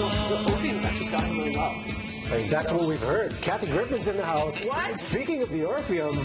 the Orpheum's actually starting really well. That's what we've heard. Kathy Griffin's in the house. What? Speaking of the Orpheum,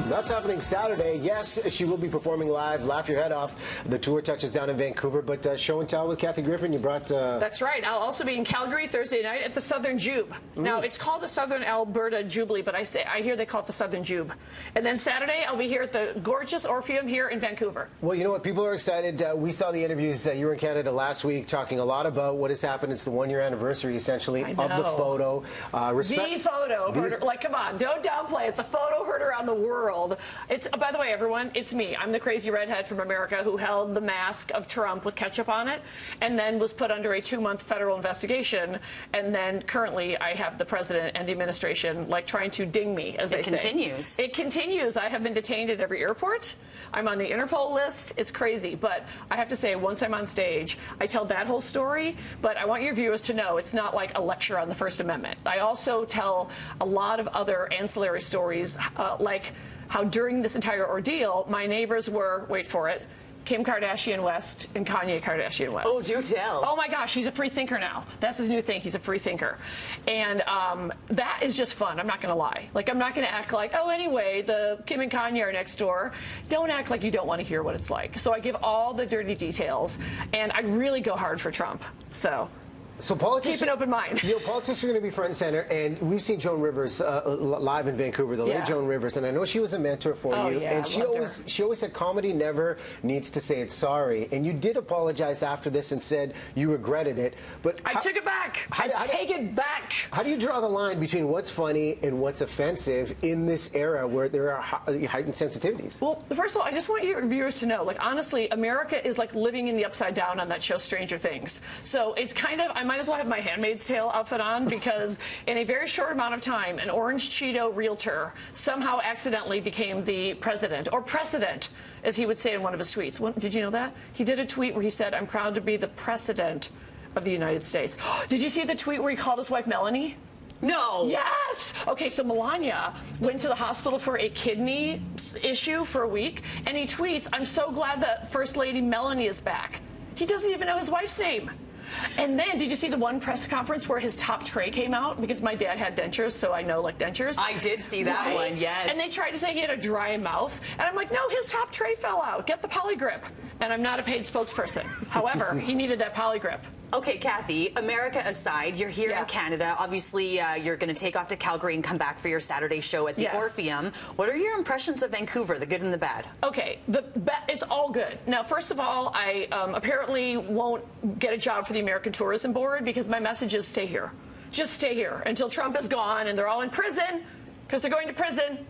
that's happening Saturday. Yes, she will be performing live. Laugh your head off. The tour touches down in Vancouver, but show and tell with Kathy Griffin. You brought... That's right. I'll also be in Calgary Thursday night at the Southern Jube. Now, it's called the Southern Alberta Jubilee, but I hear they call it the Southern Jube. And then Saturday, I'll be here at the gorgeous Orpheum here in Vancouver. Well, you know what? People are excited. We saw the interviews. You were in Canada last week talking a lot about what has happened. It's the one-year anniversary, essentially, of the photo. The photo. Like, come on, don't downplay it. The photo heard around the world. It's, by the way, everyone, it's me. I'm the crazy redhead from America who held the mask of Trump with ketchup on it and then was put under a 2-month federal investigation. And then currently I have the president and the administration like trying to ding me, as they say. It continues. It continues. I have been detained at every airport. I'm on the Interpol list. It's crazy. But I have to say, once I'm on stage, I tell that whole story. But I want your viewers to know it's not like a lecture on the First Amendment. I also tell a lot of other ancillary stories, like how during this entire ordeal, my neighbors were, wait for it, Kim Kardashian West and Kanye Kardashian West. Oh, do tell. Oh, my gosh, he's a free thinker now. That's his new thing. He's a free thinker. And that is just fun. I'm not going to lie. Like, I'm not going to act like, oh, anyway, the Kim and Kanye are next door. Don't act like you don't want to hear what it's like. So I give all the dirty details, and I really go hard for Trump. So politicians, keep an open mind. You know, politicians are going to be front and center, and we've seen Joan Rivers live in Vancouver, the late Joan Rivers, and I know she was a mentor for you. Yeah, and she always said comedy never needs to say it's sorry. And you did apologize after this and said you regretted it. But I took it back. I take it back. How do you draw the line between what's funny and what's offensive in this era where there are heightened sensitivities? Well, first of all, I just want your viewers to know, like, honestly, America is like living in the upside down on that show Stranger Things. So it's kind of, I might as well have my Handmaid's Tale outfit on because in a very short amount of time, an orange Cheeto realtor somehow accidentally became the president, or precedent, as he would say in one of his tweets. Did you know that? He did a tweet where he said, I'm proud to be the precedent of the United States. Did you see the tweet where he called his wife Melanie? No. Yes. Okay, so Melania went to the hospital for a kidney issue for a week, and he tweets, I'm so glad that First Lady Melanie is back. He doesn't even know his wife's name. And then, did you see the one press conference where his top tray came out? Because my dad had dentures, so I know, like, dentures. I did see that one, yes. And they tried to say he had a dry mouth. And I'm like, no, his top tray fell out. Get the polygrip. And I'm not a paid spokesperson. However, he needed that polygrip. Okay, Kathy, America aside, you're here in Canada. Obviously, you're going to take off to Calgary and come back for your Saturday show at the Orpheum. What are your impressions of Vancouver, the good and the bad? Okay, it's all good. Now, first of all, I apparently won't get a job for the American Tourism Board because my message is stay here. Just stay here until Trump is gone and they're all in prison. Because they're going to prison,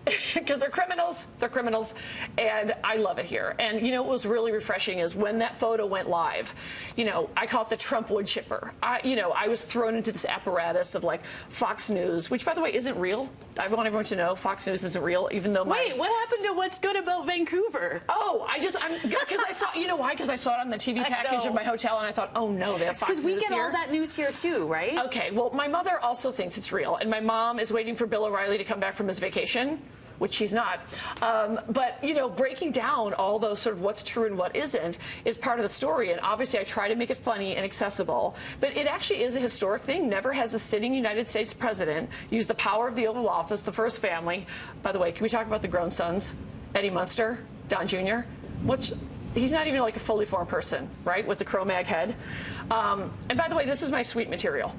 because they're criminals. They're criminals, and I love it here. And you know what was really refreshing is when that photo went live. You know, I call it the Trump wood chipper. I was thrown into this apparatus of like Fox News, which by the way isn't real. I want everyone to know Fox News isn't real, even though. Wait, what happened to What's Good About Vancouver? Oh, because I saw. You know why? Because I saw it on the TV package of my hotel, and I thought, oh no, they have Fox News here. Because we get all that news here too, right? Okay. Well, my mother also thinks it's real, and my mom is waiting for Bill O'Reilly to come back from his vacation, which he's not. But, you know, breaking down all those sort of what's true and what isn't is part of the story. And obviously I try to make it funny and accessible. But it actually is a historic thing. Never has a sitting United States president used the power of the Oval Office, the first family. By the way, can we talk about the grown sons? Eddie Munster, Don Jr. He's not even like a fully formed person, right, with the Cro-Mag head. And by the way, this is my sweet material.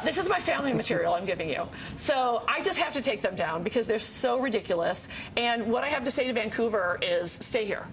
This is my family material I'm giving you. So I just have to take them down because they're so ridiculous. And what I have to say to Vancouver is stay here.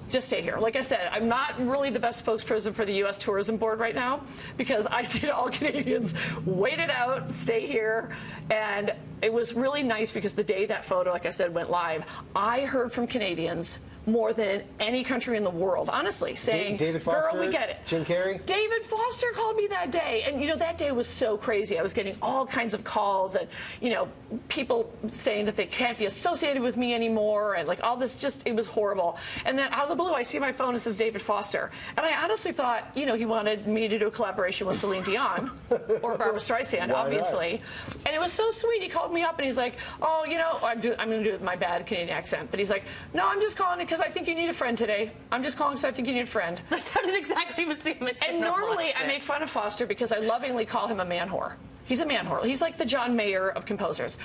Just stay here. Like I said, I'm not really the best spokesperson for the U.S. Tourism Board right now because I say to all Canadians, wait it out, stay here. And it was really nice because the day that photo, like I said, went live, I heard from Canadians more than any country in the world, honestly, saying, David Foster, girl, we get it. Jim Carrey? David Foster called me that day. And, you know, that day was so crazy. I was getting all kinds of calls and, you know, people saying that they can't be associated with me anymore and, like, all this just, it was horrible. And then out of the blue, I see my phone, it says David Foster. And I honestly thought, you know, he wanted me to do a collaboration with Celine Dion or Barbara Streisand, obviously. And it was so sweet. He called me up and he's like, oh, you know, I'm going to do it with my bad Canadian accent. But he's like, no, I'm just calling to because I think you need a friend today. I'm just calling because I think you need a friend. That sounded exactly the same as And normally I make fun of Foster because I lovingly call him a man whore. He's a man whore. He's like the John Mayer of composers.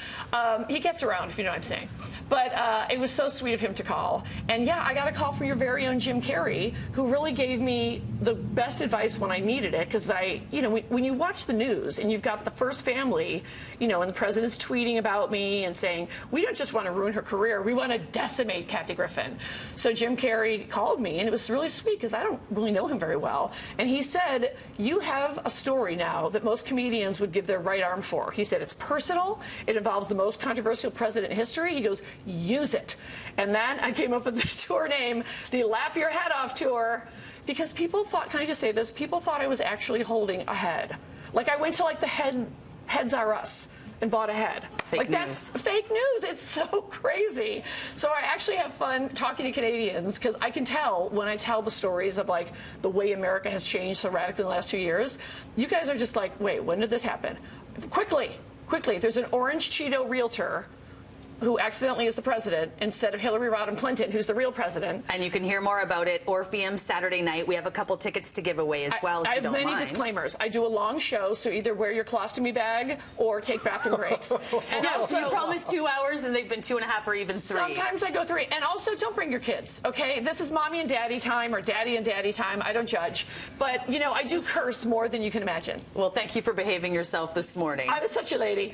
He gets around, if you know what I'm saying. But it was so sweet of him to call. And yeah, I got a call from your very own Jim Carrey, who really gave me the best advice when I needed it. Because when you watch the news and you've got the first family, and the president's tweeting about me and saying, we don't just want to ruin her career, we want to decimate Kathy Griffin. So Jim Carrey called me, and it was really sweet because I don't really know him very well. And he said, you have a story now that most comedians would give their right arm for. He said, it's personal. It involves the most controversial president in history. He goes, use it. And then I came up with the tour name, the Laugh Your Head Off Tour, because people thought, can I just say this? People thought I was actually holding a head. Like I went to like the Heads Are Us and bought a head. Fake news. That's fake news. It's so crazy. So I actually have fun talking to Canadians because I can tell when I tell the stories of like the way America has changed so radically in the last 2 years. You guys are just like, wait, when did this happen? Quickly. There's an orange Cheeto realtor who accidentally is the president instead of Hillary Rodham Clinton, who's the real president. And you can hear more about it, Orpheum, Saturday night. We have a couple tickets to give away as well, if you don't mind. I have many disclaimers. I do a long show, so either wear your colostomy bag or take bathroom breaks. And no, also, you promised 2 hours, and they've been 2.5 or even 3. Sometimes I go 3. And also, don't bring your kids, okay? This is mommy and daddy time or daddy and daddy time. I don't judge. But, I do curse more than you can imagine. Well, thank you for behaving yourself this morning. I was such a lady.